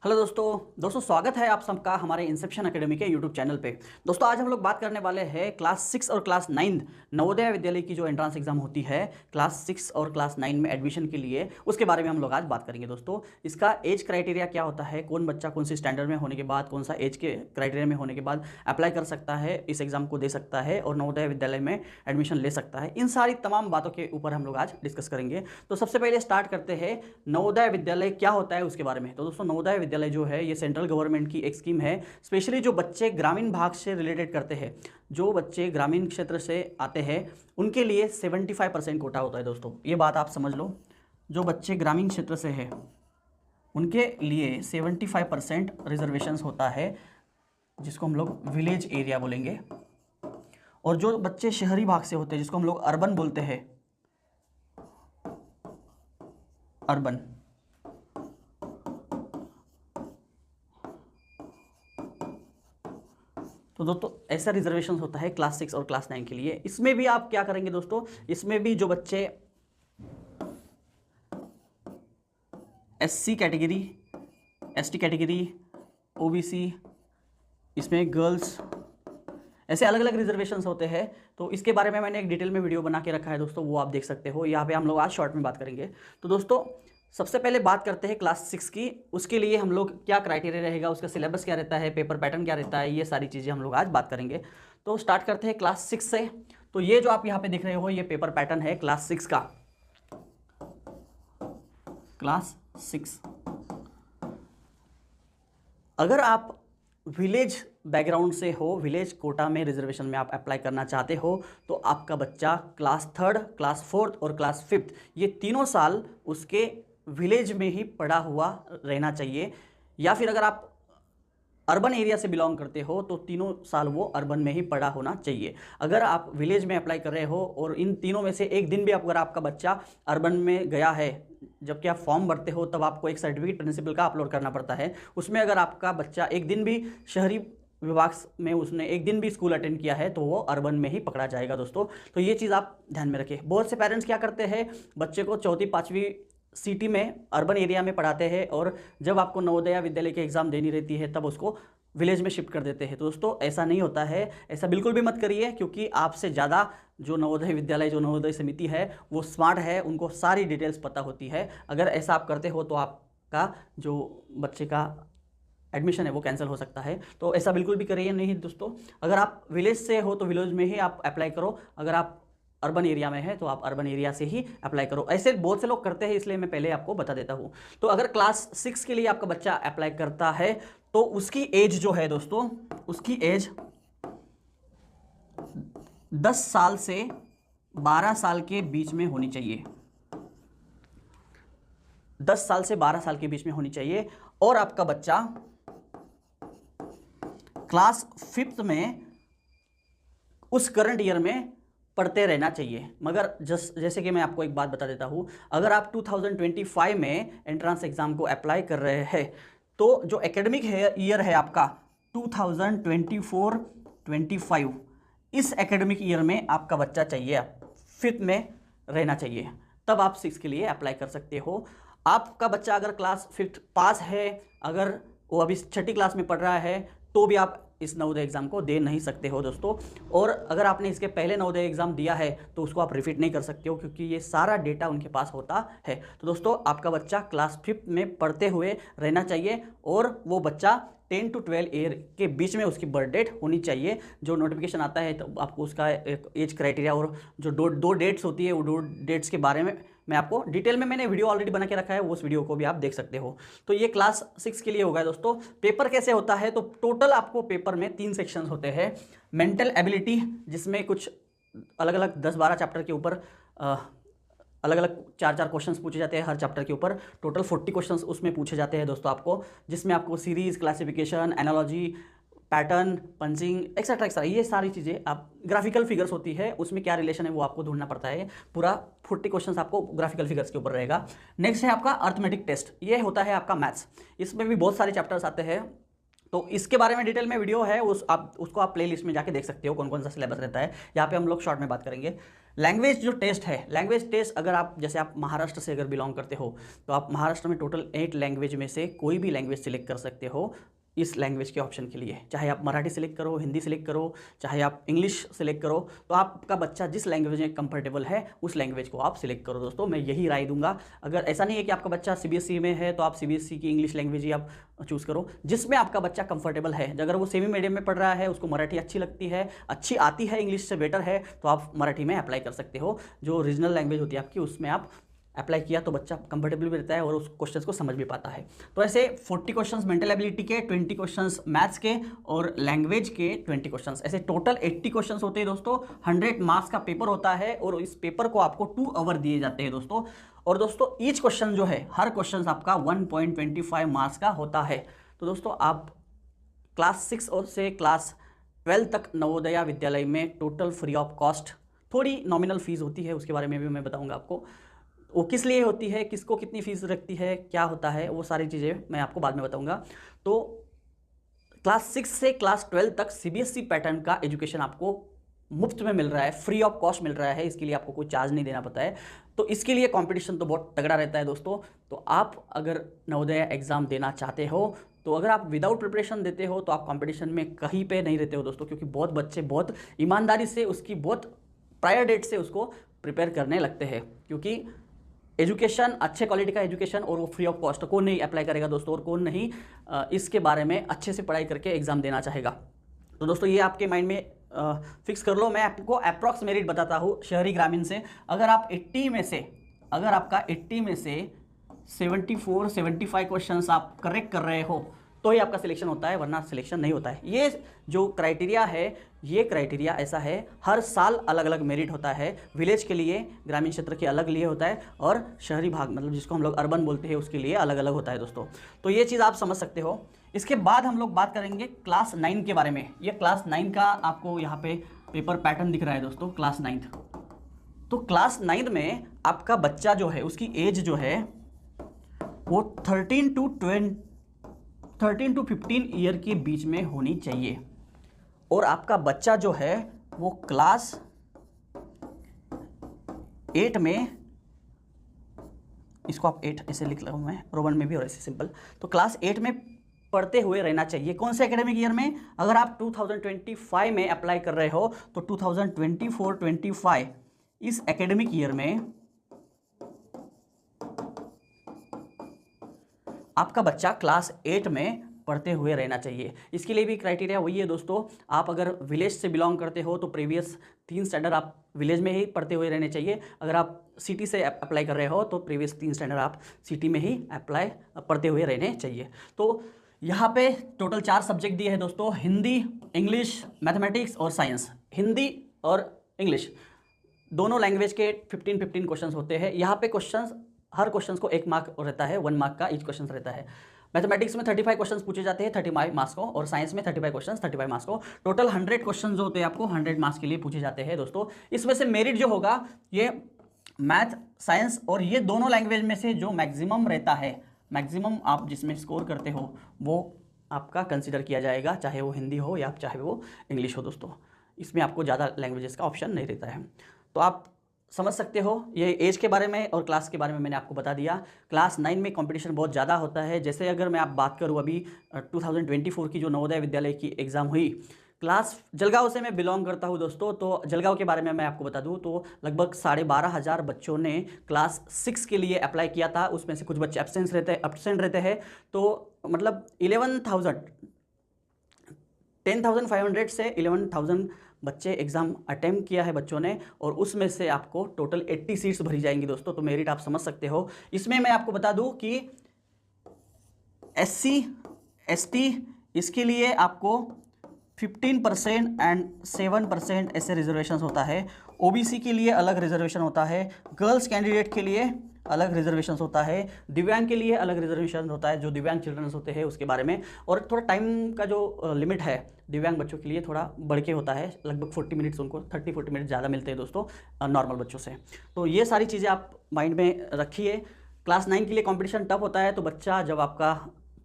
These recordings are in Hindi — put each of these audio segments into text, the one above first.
हेलो दोस्तों स्वागत है आप सबका हमारे इंसेप्शन एकेडमी के यूट्यूब चैनल पे। दोस्तों आज हम लोग बात करने वाले हैं क्लास 6 और क्लास 9 नवोदय विद्यालय की जो एंट्रेंस एग्जाम होती है क्लास 6 और क्लास 9 में एडमिशन के लिए, उसके बारे में हम लोग आज बात करेंगे। दोस्तों इसका एज क्राइटेरिया क्या होता है, कौन बच्चा कौन सी स्टैंडर्ड में होने के बाद, कौन सा एज के क्राइटेरिया में होने के बाद अप्लाई कर सकता है, इस एग्जाम को दे सकता है और नवोदय विद्यालय में एडमिशन ले सकता है, इन सारी तमाम बातों के ऊपर हम लोग आज डिस्कस करेंगे। तो सबसे पहले स्टार्ट करते हैं नवोदय विद्यालय क्या होता है उसके बारे में। तो दोस्तों नवोदय विद्यालय जो है ये सेंट्रल गवर्नमेंट की एक स्कीम है, स्पेशली जो बच्चे ग्रामीण भाग से रिलेटेड करते हैं, जो बच्चे ग्रामीण क्षेत्र से आते हैं उनके लिए 75% कोटा होता है। दोस्तों ये बात आप समझ लो, जो बच्चे ग्रामीण क्षेत्र से है उनके लिए 75% रिजर्वेशंस होता है, जिसको हम लोग विलेज एरिया बोलेंगे। और जो बच्चे शहरी भाग से होते हैं जिसको हम लोग अर्बन बोलते हैं, अर्बन, तो दोस्तों ऐसा रिजर्वेशन होता है क्लास 6 और क्लास 9 के लिए। इसमें भी आप क्या करेंगे दोस्तों, इसमें भी जो बच्चे SC category, ST category, OBC, इसमें गर्ल्स, ऐसे अलग अलग रिजर्वेशंस होते हैं। तो इसके बारे में मैंने एक डिटेल में वीडियो बना के रखा है दोस्तों, वो आप देख सकते हो। यहाँ पे हम लोग आज शॉर्ट में बात करेंगे। तो दोस्तों सबसे पहले बात करते हैं क्लास 6 की। उसके लिए हम लोग क्या क्राइटेरिया रहेगा, उसका सिलेबस क्या रहता है, पेपर पैटर्न क्या रहता है, ये सारी चीज़ें हम लोग आज बात करेंगे। तो स्टार्ट करते हैं क्लास 6 से। तो ये जो आप यहाँ पे देख रहे हो ये पेपर पैटर्न है क्लास 6 का। क्लास 6, अगर आप विलेज बैकग्राउंड से हो, विलेज कोटा में रिजर्वेशन में आप अप्लाई करना चाहते हो, तो आपका बच्चा क्लास 3, क्लास 4 और क्लास 5 ये तीनों साल उसके विलेज में ही पढ़ा हुआ रहना चाहिए। या फिर अगर आप अर्बन एरिया से बिलोंग करते हो तो तीनों साल वो अर्बन में ही पढ़ा होना चाहिए। अगर आप विलेज में अप्लाई कर रहे हो और इन तीनों में से एक दिन भी अगर आपका बच्चा अर्बन में गया है, जबकि आप फॉर्म भरते हो तब आपको एक सर्टिफिकेट प्रिंसिपल का अपलोड करना पड़ता है, उसमें अगर आपका बच्चा एक दिन भी शहरी विभाग में उसने एक दिन भी स्कूल अटेंड किया है तो वो अर्बन में ही पकड़ा जाएगा दोस्तों। तो ये चीज़ आप ध्यान में रखें। बहुत से पेरेंट्स क्या करते हैं, बच्चे को चौथी पाँचवीं सिटी में अर्बन एरिया में पढ़ाते हैं और जब आपको नवोदय विद्यालय की एग्ज़ाम देनी रहती है तब उसको विलेज में शिफ्ट कर देते हैं। तो दोस्तों ऐसा नहीं होता है, ऐसा बिल्कुल भी मत करिए, क्योंकि आपसे ज़्यादा जो नवोदय विद्यालय, जो नवोदय समिति है वो स्मार्ट है, उनको सारी डिटेल्स पता होती है। अगर ऐसा आप करते हो तो आपका जो बच्चे का एडमिशन है वो कैंसिल हो सकता है। तो ऐसा बिल्कुल भी करिए नहीं दोस्तों। अगर आप विलेज से हो तो विलेज में ही आप अप्लाई करो, अगर आप अर्बन एरिया में है तो आप अर्बन एरिया से ही अप्लाई करो। ऐसे बहुत से लोग करते हैं, इसलिए मैं पहले आपको बता देता हूँ। तो अगर क्लास 6 के लिए आपका बच्चा अप्लाई करता है तो उसकी एज जो है दोस्तों, उसकी एज 10 साल से 12 साल के बीच में होनी चाहिए। 10 साल से 12 साल के बीच में होनी चाहिए। और आपका बच्चा क्लास 5 में उस करंट ईयर में पढ़ते रहना चाहिए। मगर जैसे कि मैं आपको एक बात बता देता हूँ, अगर आप 2025 में एंट्रेंस एग्ज़ाम को अप्लाई कर रहे हैं तो जो एकेडमिक ईयर है आपका 2024-25, इस एकेडमिक ईयर में आपका बच्चा चाहिए 5th में रहना चाहिए, तब आप 6 के लिए अप्लाई कर सकते हो। आपका बच्चा अगर क्लास 5th पास है, अगर वो अभी 6ठी क्लास में पढ़ रहा है, तो भी आप इस नवोदय एग्ज़ाम को दे नहीं सकते हो दोस्तों। और अगर आपने इसके पहले नवोदय एग्ज़ाम दिया है तो उसको आप रिपीट नहीं कर सकते हो, क्योंकि ये सारा डेटा उनके पास होता है। तो दोस्तों आपका बच्चा क्लास 5 में पढ़ते हुए रहना चाहिए और वो बच्चा 10 to 12 ईयर के बीच में उसकी बर्थ डेट होनी चाहिए। जो नोटिफिकेशन आता है तो आपको उसका एज क्राइटेरिया और जो दो डेट्स होती है, वो 2 डेट्स के बारे में मैं आपको डिटेल में मैंने वीडियो ऑलरेडी बना के रखा है, उस वीडियो को भी आप देख सकते हो। तो ये क्लास 6 के लिए होगा दोस्तों। पेपर कैसे होता है, तो टोटल आपको पेपर में 3 सेक्शंस होते हैं। मेंटल एबिलिटी, जिसमें कुछ अलग अलग 10-12 चैप्टर के ऊपर अलग अलग 4-4 क्वेश्चंस पूछे जाते हैं हर चैप्टर के ऊपर। टोटल 40 क्वेश्चंस उसमें पूछे जाते हैं दोस्तों आपको, जिसमें आपको series, classification, analogy, pattern, punching, etcetera etcetera, ये सारी चीज़ें आप, ग्राफिकल फिगर्स होती है उसमें क्या रिलेशन है वो आपको ढूंढना पड़ता है। पूरा 40 क्वेश्चंस आपको ग्राफिकल फिगर्स के ऊपर रहेगा। नेक्स्ट है आपका अर्थमेटिक टेस्ट, ये होता है आपका मैथ्स। इसमें भी बहुत सारे चैप्टर्स आते हैं, तो इसके बारे में डिटेल में वीडियो है, उसको आप प्लेलिस्ट में जाके देख सकते हो कौन कौन सा सिलेबस रहता है। यहाँ पे हम लोग शॉर्ट में बात करेंगे। लैंग्वेज जो टेस्ट है, लैंग्वेज टेस्ट अगर आप जैसे आप महाराष्ट्र से अगर बिलोंग करते हो तो आप महाराष्ट्र में टोटल 8 लैंग्वेज में से कोई भी लैंग्वेज सिलेक्ट कर सकते हो इस लैंग्वेज के ऑप्शन के लिए। चाहे आप मराठी सिलेक्ट करो, हिंदी सिलेक्ट करो, चाहे आप इंग्लिश सिलेक्ट करो, तो आपका बच्चा जिस लैंग्वेज में कंफर्टेबल है उस लैंग्वेज को आप सिलेक्ट करो। दोस्तों मैं यही राय दूंगा। अगर ऐसा नहीं है कि आपका बच्चा सीबीएसई में है तो आप सीबीएसई की इंग्लिश लैंग्वेज ही आप चूज़ करो, जिसमें आपका बच्चा कंफर्टेबल है। अगर वो सेमी मीडियम में पढ़ रहा है, उसको मराठी अच्छी लगती है, अच्छी आती है, इंग्लिश से बेटर है, तो आप मराठी में अप्लाई कर सकते हो। जो रीजनल लैंग्वेज होती है आपकी उसमें आप अप्लाई किया तो बच्चा कंफर्टेबल भी रहता है और उस क्वेश्चंस को समझ भी पाता है। तो ऐसे 40 क्वेश्चंस मेंटल एबिलिटी के, 20 क्वेश्चंस मैथ्स के और लैंग्वेज के 20 क्वेश्चंस, ऐसे टोटल 80 क्वेश्चंस होते हैं दोस्तों। 100 मार्क्स का पेपर होता है और इस पेपर को आपको 2 आवर दिए जाते हैं दोस्तों। और दोस्तों ईच क्वेश्चन जो है, हर क्वेश्चन आपका 1.25 मार्क्स का होता है। तो दोस्तों आप क्लास 6 और से क्लास 12 तक नवोदया विद्यालय में टोटल फ्री ऑफ कॉस्ट, थोड़ी नॉमिनल फीस होती है, उसके बारे में भी मैं बताऊँगा आपको। वो किस लिए होती है, किसको कितनी फीस रखती है, क्या होता है, वो सारी चीज़ें मैं आपको बाद में बताऊंगा। तो क्लास 6 से क्लास 12 तक सीबीएसई पैटर्न का एजुकेशन आपको मुफ्त में मिल रहा है, फ्री ऑफ कॉस्ट मिल रहा है। इसके लिए आपको कोई चार्ज नहीं देना पड़ता है। तो इसके लिए कंपटीशन तो बहुत तगड़ा रहता है दोस्तों। तो आप अगर नवोदय एग्ज़ाम देना चाहते हो तो अगर आप विदाउट प्रिपरेशन देते हो तो आप कंपटीशन में कहीं पे नहीं रहते हो दोस्तों, क्योंकि बहुत बच्चे बहुत ईमानदारी से उसकी बहुत प्रायर डेट से उसको प्रिपेयर करने लगते हैं। क्योंकि एजुकेशन, अच्छे क्वालिटी का एजुकेशन और वो फ्री ऑफ कॉस्ट, कौन नहीं अप्लाई करेगा दोस्तों, और कौन नहीं इसके बारे में अच्छे से पढ़ाई करके एग्ज़ाम देना चाहेगा। तो दोस्तों ये आपके माइंड में फिक्स कर लो। मैं आपको अप्रॉक्स मेरिट बताता हूँ शहरी ग्रामीण से। अगर आप 80 में से, अगर आपका 80 में से 74-75 क्वेश्चंस आप करेक्ट कर रहे हो तो ही आपका सिलेक्शन होता है, वरना सिलेक्शन नहीं होता है। ये जो क्राइटेरिया है, ये क्राइटेरिया ऐसा है, हर साल अलग अलग मेरिट होता है। विलेज के लिए, ग्रामीण क्षेत्र के अलग लिए होता है, और शहरी भाग मतलब जिसको हम लोग अर्बन बोलते हैं उसके लिए अलग अलग होता है दोस्तों। तो ये चीज़ आप समझ सकते हो। इसके बाद हम लोग बात करेंगे क्लास 9 के बारे में। ये क्लास 9 का आपको यहाँ पे पेपर पैटर्न दिख रहा है दोस्तों, क्लास 9। तो क्लास 9 में आपका बच्चा जो है, उसकी एज जो है वो 13 टू 15 ईयर के बीच में होनी चाहिए। और आपका बच्चा जो है वो क्लास 8 में, इसको आप 8 ऐसे लिख लो, मैं रोमन में भी और ऐसे सिंपल। तो क्लास 8 में पढ़ते हुए रहना चाहिए। कौन से एकेडमिक ईयर में? अगर आप 2025 में अप्लाई कर रहे हो तो 2024-25 इस एकेडमिक ईयर में आपका बच्चा क्लास 8 में पढ़ते हुए रहना चाहिए। इसके लिए भी क्राइटेरिया वही है दोस्तों। आप अगर विलेज से बिलोंग करते हो तो प्रीवियस 3 स्टैंडर्ड आप विलेज में ही पढ़ते हुए रहने चाहिए। अगर आप सिटी से अप्लाई कर रहे हो तो प्रीवियस 3 स्टैंडर्ड आप सिटी में ही अप्लाई पढ़ते हुए रहने चाहिए। तो यहाँ पे टोटल 4 सब्जेक्ट दिए हैं दोस्तों, हिंदी, इंग्लिश, मैथमेटिक्स और साइंस। हिंदी और इंग्लिश दोनों लैंग्वेज के 15-15 क्वेश्चंस होते हैं। यहाँ पे क्वेश्चंस, हर क्वेश्चंस को 1 मार्क रहता है, 1 मार्क का ईच क्वेश्चन रहता है। मैथमेटिक्स में 35 क्वेश्चंस पूछे जाते हैं 35 मार्क्स को, और साइंस में 35 क्वेश्चंस 35 मार्क्स को। टोटल 100 क्वेश्चन जो होते हैं आपको 100 मार्क्स के लिए पूछे जाते हैं दोस्तों। इसमें से मेरिट जो होगा ये मैथ, साइंस और ये दोनों लैंग्वेज में से जो मैक्सिमम रहता है, मैक्सिमम आप जिसमें स्कोर करते हो वो आपका कंसिडर किया जाएगा, चाहे वो हिंदी हो या चाहे वो इंग्लिश हो दोस्तों। इसमें आपको ज़्यादा लैंग्वेजेस का ऑप्शन नहीं रहता है। तो आप समझ सकते हो ये एज के बारे में और क्लास के बारे में मैंने आपको बता दिया। क्लास 9 में कंपटीशन बहुत ज़्यादा होता है। जैसे अगर मैं आप बात करूँ अभी 2024 की जो नवोदय विद्यालय की एग्ज़ाम हुई, क्लास जलगांव से मैं बिलोंग करता हूँ दोस्तों। तो जलगांव के बारे में मैं आपको बता दूँ तो लगभग 12,500 बच्चों ने क्लास 6 के लिए अप्लाई किया था। उसमें से कुछ बच्चे एब्सेंट रहते हैं। तो मतलब 10,500 से 11,000 बच्चे एग्ज़ाम अटेम्प्ट किया है बच्चों ने, और उसमें से आपको टोटल 80 सीट्स भरी जाएंगी दोस्तों। तो मेरिट आप समझ सकते हो। इसमें मैं आपको बता दूं कि SC ST इसके लिए आपको 15% एंड 7% ऐसे रिजर्वेशन होता है। OBC के लिए अलग रिजर्वेशन होता है, गर्ल्स कैंडिडेट के लिए अलग रिजर्वेशन होता है, दिव्यांग के लिए अलग रिजर्वेशन होता है, जो दिव्यांग चिल्ड्रंस होते हैं उसके बारे में। और थोड़ा टाइम का जो लिमिट है दिव्यांग बच्चों के लिए थोड़ा बढ़ के होता है, लगभग 40 मिनट्स, उनको 30-40 मिनट ज़्यादा मिलते हैं दोस्तों नॉर्मल बच्चों से। तो ये सारी चीज़ें आप माइंड में रखिए। क्लास 9 के लिए कंपटीशन टफ होता है। तो बच्चा जब आपका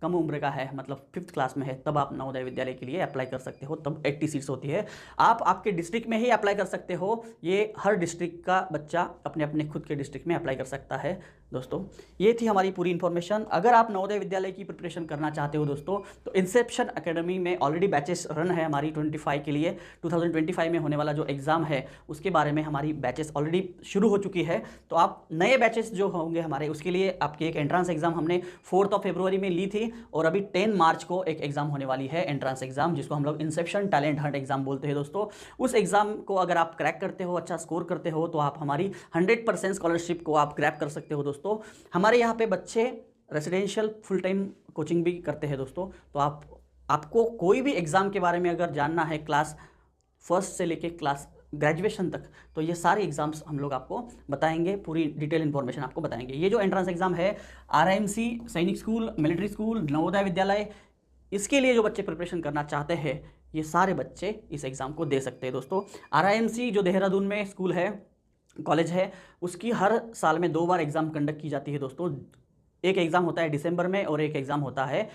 कम उम्र का है, मतलब 5th क्लास में है, तब आप नवोदय विद्यालय के लिए अप्लाई कर सकते हो, तब 80 सीट्स होती है। आप आपके डिस्ट्रिक्ट में ही अप्लाई कर सकते हो, ये हर डिस्ट्रिक्ट का बच्चा अपने अपने खुद के डिस्ट्रिक्ट में अप्लाई कर सकता है। दोस्तों ये थी हमारी पूरी इन्फॉर्मेशन। अगर आप नवोदय विद्यालय की प्रिपरेशन करना चाहते हो दोस्तों, तो इंसेप्शन एकेडमी में ऑलरेडी बैचेस रन है हमारी 25 के लिए। 2025 में होने वाला जो एग्ज़ाम है उसके बारे में हमारी बैचेस ऑलरेडी शुरू हो चुकी है। तो आप नए बैचेस जो होंगे हमारे, उसके लिए आपकी एक एंट्रेंस एग्जाम हमने 4 फरवरी में ली थी, और अभी 10 मार्च को एक एग्जाम होने वाली है, एंट्रेंस एग्जाम, जिसको हम लोग इंसेप्शन टैलेंट हंट एग्जाम बोलते हैं दोस्तों। उस एग्जाम को अगर आप क्रैक करते हो, अच्छा स्कोर करते हो, तो आप हमारी 100% स्कॉलरशिप को आप ग्रैब कर सकते हो दोस्तों। हमारे यहाँ पे बच्चे रेसिडेंशियल फुल टाइम कोचिंग भी करते हैं दोस्तों। तो आपको कोई भी एग्ज़ाम के बारे में अगर जानना है, क्लास 1 से लेके क्लास ग्रेजुएशन तक, तो ये सारे एग्जाम्स हम लोग आपको बताएंगे, पूरी डिटेल इन्फॉर्मेशन आपको बताएंगे। ये जो एंट्रेंस एग्जाम है RIMC, सैनिक school, military school, Navodaya Vidyalaya, इसके लिए जो बच्चे प्रिपरेशन करना चाहते हैं, ये सारे बच्चे इस एग्ज़ाम को दे सकते हैं दोस्तों। RIMC जो देहरादून में स्कूल है, कॉलेज है, उसकी हर साल में 2 बार एग्ज़ाम कंडक्ट की जाती है दोस्तों। एक एग्ज़ाम होता है दिसंबर में और एक एग्ज़ाम होता है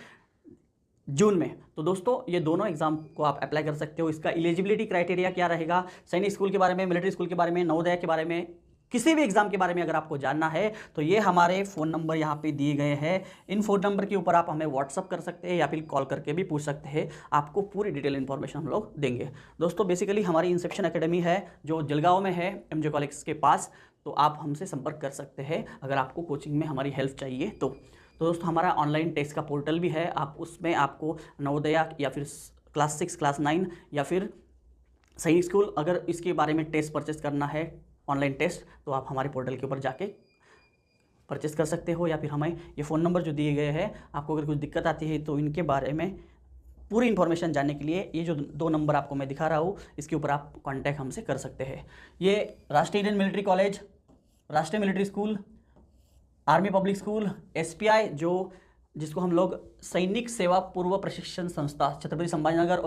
जून में। तो दोस्तों ये दोनों एग्जाम को आप अप्लाई कर सकते हो। इसका एलिजिबिलिटी क्राइटेरिया क्या रहेगा, सैनिक स्कूल के बारे में, मिलिट्री स्कूल के बारे में, नवोदय के बारे में, किसी भी एग्जाम के बारे में अगर आपको जानना है, तो ये हमारे फ़ोन नंबर यहाँ पे दिए गए हैं। इन फ़ोन नंबर के ऊपर आप हमें व्हाट्सअप कर सकते हैं या फिर कॉल करके भी पूछ सकते हैं, आपको पूरी डिटेल इन्फॉर्मेशन हम लोग देंगे दोस्तों। बेसिकली हमारी इंसेप्शन एकेडमी है जो जलगांव में है, MJ कॉलेज के पास। तो आप हमसे संपर्क कर सकते हैं अगर आपको कोचिंग में हमारी हेल्प चाहिए तो दोस्तों हमारा ऑनलाइन टेस्ट का पोर्टल भी है, आप उसमें आपको नवोदय या फिर क्लास 6, क्लास 9 या फिर सैनिक स्कूल, अगर इसके बारे में टेस्ट परचेस करना है, ऑनलाइन टेस्ट, तो आप हमारे पोर्टल के ऊपर जाके परचेस कर सकते हो। या फिर हमें ये फ़ोन नंबर जो दिए गए हैं, आपको अगर कुछ दिक्कत आती है तो इनके बारे में पूरी इन्फॉर्मेशन जानने के लिए ये जो 2 नंबर आपको मैं दिखा रहा हूँ, इसके ऊपर आप कांटेक्ट हमसे कर सकते हैं। ये राष्ट्रीय इंडियन मिलिट्री कॉलेज, राष्ट्रीय military school, army public school, SPI जो जिसको हम लोग सैनिक सेवा पूर्व प्रशिक्षण संस्था, छत्रपति संभाजीनगर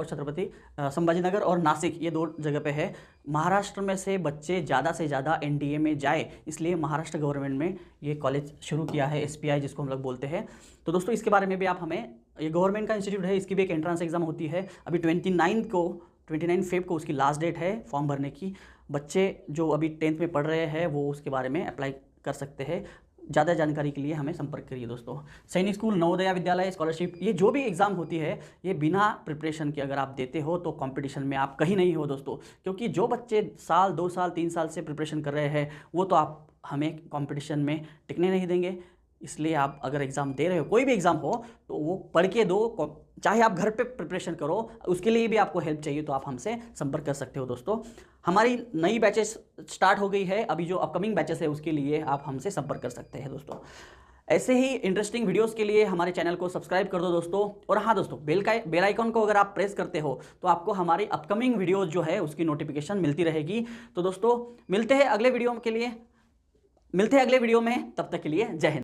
और नासिक, ये 2 जगह पे है। महाराष्ट्र में से बच्चे ज़्यादा से ज़्यादा NDA में जाए, इसलिए महाराष्ट्र गवर्नमेंट में ये कॉलेज शुरू किया है, SPI जिसको हम लोग बोलते हैं। तो दोस्तों इसके बारे में भी आप हमें, ये गवर्नमेंट का इंस्टीट्यूट है, इसकी भी एक एंट्रेंस एग्जाम होती है। अभी 29 फेब को उसकी लास्ट डेट है फॉर्म भरने की। बच्चे जो अभी 10th में पढ़ रहे हैं वो उसके बारे में अप्लाई कर सकते हैं। ज़्यादा जानकारी के लिए हमें संपर्क करिए दोस्तों। सैनिक स्कूल, नवोदय विद्यालय, स्कॉलरशिप, ये जो भी एग्ज़ाम होती है, ये बिना प्रिपरेशन के अगर आप देते हो तो कंपटीशन में आप कहीं नहीं हो दोस्तों। क्योंकि जो बच्चे 1 2 साल 3 साल से प्रिपरेशन कर रहे हैं, वो तो आप हमें कंपटीशन में टिकने नहीं देंगे। इसलिए आप अगर एग्ज़ाम दे रहे हो, कोई भी एग्ज़ाम हो, तो वो पढ़ के दो, चाहे आप घर पे प्रिपरेशन करो, उसके लिए भी आपको हेल्प चाहिए तो आप हमसे संपर्क कर सकते हो दोस्तों। हमारी नई बैचेस स्टार्ट हो गई है, अभी जो अपकमिंग बैचेस है उसके लिए आप हमसे संपर्क कर सकते हैं दोस्तों। ऐसे ही इंटरेस्टिंग वीडियोस के लिए हमारे चैनल को सब्सक्राइब कर दो दोस्तों। और हाँ दोस्तों, बेल आइकन को अगर आप प्रेस करते हो तो आपको हमारी अपकमिंग वीडियोज़ जो है उसकी नोटिफिकेशन मिलती रहेगी। तो दोस्तों मिलते हैं अगले वीडियो में, तब तक के लिए जय हिंद।